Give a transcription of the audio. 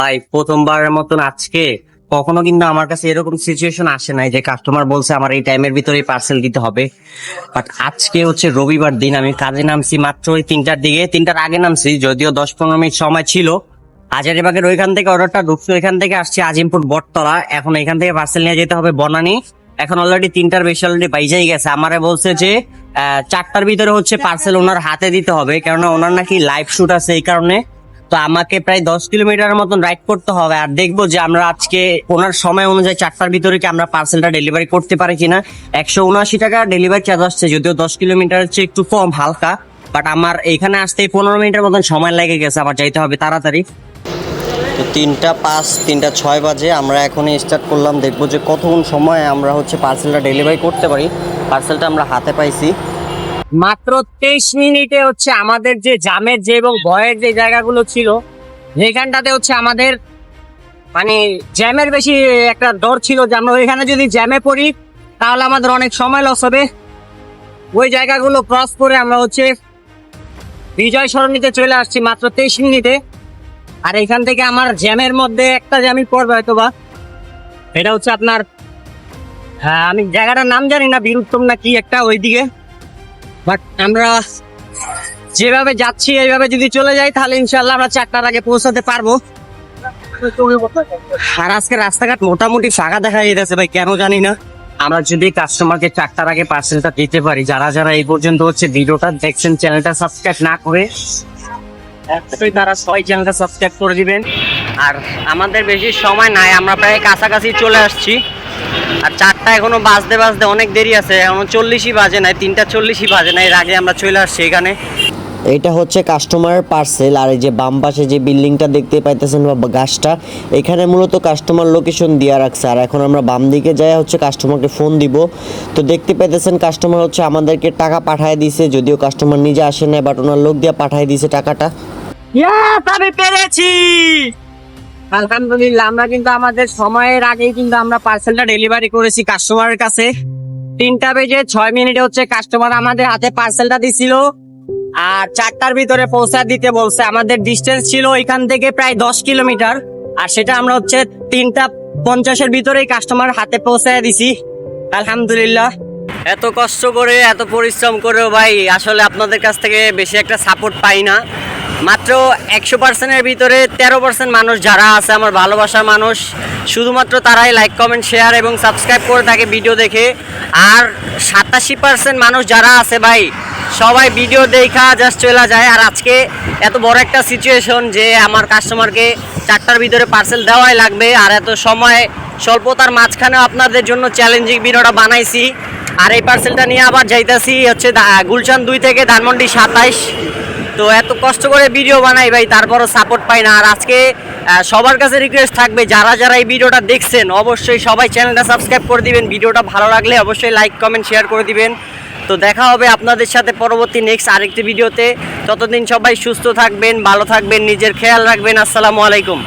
ভাই প্রথমবারের মতন আজকে কখনো কিন্তু আমার কাছে এরকম সিচুয়েশন আসে নাই যে কাস্টমার বলছে আমার এই টাইমের ভিতরেই পার্সেল দিতে হবে। বাট আজকে হচ্ছে রবিবার দিন, আমি কাজে নামছি মাত্র ওই 3টার দিকে, 3টার আগে নামছি, যদিও 10-15 মিনিট সময় ছিল। হাজারীবাগের ওইখান থেকে অর্ডারটা ঢুকছে, ওইখান থেকে আসছি আজিমপুর বটতলা, এখন এখান থেকে পার্সেল নিয়ে যেতে হবে বনানী। এখন অলরেডি 3টার বেশি অলরেডি বাইজাই গেছে। আমারে বলছে যে 4টার ভিতরে হচ্ছে পার্সেল ওনার হাতে দিতে হবে, কেননা ওনার নাকি লাইভ শুট আছে এই কারণে। তো আমাকে প্রায় 10 কিলোমিটার মতন রাইড করতে হবে, আর দেখবো যে আমরা আজকে ওনার সময় অনুযায়ী 4টার ভিতরে কি আমরা পার্সেলটা ডেলিভারি করতে পারি কিনা। 179 টাকা ডেলিভারি চার্জ আসছে, যদিও 10 কিলোমিটার হচ্ছে একটু কম হালকা, বাট আমার এইখানে আসতে 15 মিনিটের মতন সময় লেগে গেছে, আমার যাইতে হবে তাড়াতাড়ি। তো 3টা 5 3টা 6 বাজে আমরা এখনই স্টার্ট করলাম, দেখবো যে কতক্ষণ সময় আমরা হচ্ছে পার্সেলটা ডেলিভারি করতে পারি। পার্সেলটা আমরা হাতে পাইছি মাত্র 23 মিনিটে। হচ্ছে আমাদের যে জামের যে এবং ভয়ের যে জায়গাগুলো ছিল যেখানটাতে হচ্ছে আমাদের মানে জ্যামের বেশি একটা ডর ছিল যে আমরা ওইখানে যদি জ্যামে পড়ি তাহলে আমাদের অনেক সময় লস হবে। ওই জায়গাগুলো ক্রস করে আমরা হচ্ছে বিজয় সরণিতে চলে আসছি মাত্র 23 মিনিটে। আর এখান থেকে আমার জ্যামের মধ্যে একটা জ্যামই পড়বে হয়তো বা, এটা হচ্ছে আপনার আমি জায়গাটার নাম জানি না, বীরুত্তম না কি একটা ওইদিকে। বাট আমরা যেভাবে যাচ্ছি এইভাবে যদি চলে যাই তাহলে ইনশাল্লাহ আমরা 4টার আগে পৌঁছাতে পারবো। আর আজকে রাস্তাঘাট মোটামুটি ফাঁকা দেখা যাইতেছে ভাই, কেন জানি না। আমরা যদি কাস্টমারকে 4টার আগে পার্সেলটা দিতে পারি, যারা যারা এই পর্যন্ত হচ্ছে ভিডিওটা দেখছেন চ্যানেলটা সাবস্ক্রাইব না করে তারা সবাই চ্যানেলটা সাবস্ক্রাইব করে দিবেন। আর আমাদের বেশি সময় নাই, আমরা প্রায় কাছাকাছি চলে আসছি। আর 4টা এখনো বাজতে বাজতে অনেক দেরি আছে, এখনো 40ই বাজে নাই, 3টা 40ই বাজে নাই, এর আগে আমরা চলে আসছি এখানে। এটা হচ্ছে কাস্টমারের পার্সেল। আর এই যে বাম পাশে যে বিল্ডিংটা দেখতে পাইতেছেন বা গাছটা, এখানে মূলত কাস্টমার লোকেশন দিয়ে রাখছে। আর এখন আমরা বাম দিকে যাই হচ্ছে কাস্টমারকে ফোন দিব। তো দেখতে পাইতেছেন কাস্টমার হচ্ছে আমাদেরকে টাকা পাঠায় দিছে, যদিও কাস্টমার নিজে আসে না, বাট ওনার লোক দিয়ে পাঠায় দিছে টাকাটা। আমি পেরেছি আলহামদুলিল্লাহ। আমরা কিন্তু আমাদের সময়ের আগেই কিন্তু আমরা পার্সেলটা ডেলিভারি করেছি কাস্টমারের কাছে। 3টা বেজে 6 মিনিটে হচ্ছে কাস্টমার আমাদের হাতে পার্সেলটা দিছিল, আর 4টার ভিতরে পৌঁছা দিতে বলছে। আমাদের ডিস্টেন্স ছিল এখান থেকে প্রায় 10 কিলোমিটার, আর সেটা আমরা হচ্ছে 3টা 50-এর ভিতরেই কাস্টমার হাতে পৌঁছায় দিছি আলহামদুলিল্লাহ। এত কষ্ট করে এত পরিশ্রম করেও ভাই আসলে আপনাদের কাছ থেকে বেশি একটা সাপোর্ট পাই না। মাত্র 100%-এর ভিতরে 13% মানুষ যারা আছে আমার ভালোবাসার মানুষ, শুধুমাত্র তারাই লাইক কমেন্ট শেয়ার এবং সাবস্ক্রাইব করে থাকে ভিডিও দেখে। আর 87% মানুষ যারা আছে ভাই সবাই ভিডিও দেখা জাস্ট চলে যায়। আর আজকে এত বড় একটা সিচুয়েশন যে আমার কাস্টমারকে 4টার ভিতরে পার্সেল দেওয়াই লাগবে, আর এত সময় স্বল্পতার মাঝখানেও আপনাদের জন্য চ্যালেঞ্জিং ভিডিওটা বানাইছি। আর এই পার্সেলটা নিয়ে আবার যাইতেছি হচ্ছে গুলশান 2 থেকে ধানমন্ডি 27। তো এত কষ্ট করে ভিডিও বানাই ভাই, তারপরও সাপোর্ট পাই না। আর আজকে সবার কাছে রিকোয়েস্ট থাকবে, যারা যারা এই ভিডিওটা দেখছেন অবশ্যই সবাই চ্যানেলটা সাবস্ক্রাইব করে দিবেন। ভিডিওটা ভালো লাগলে অবশ্যই লাইক কমেন্ট শেয়ার করে দিবেন। তো দেখা হবে আপনাদের সাথে পরবর্তী নেক্সট আরেকটি ভিডিওতে। ততদিন সবাই সুস্থ থাকবেন, ভালো থাকবেন, নিজের খেয়াল রাখবেন। আসসালামু আলাইকুম।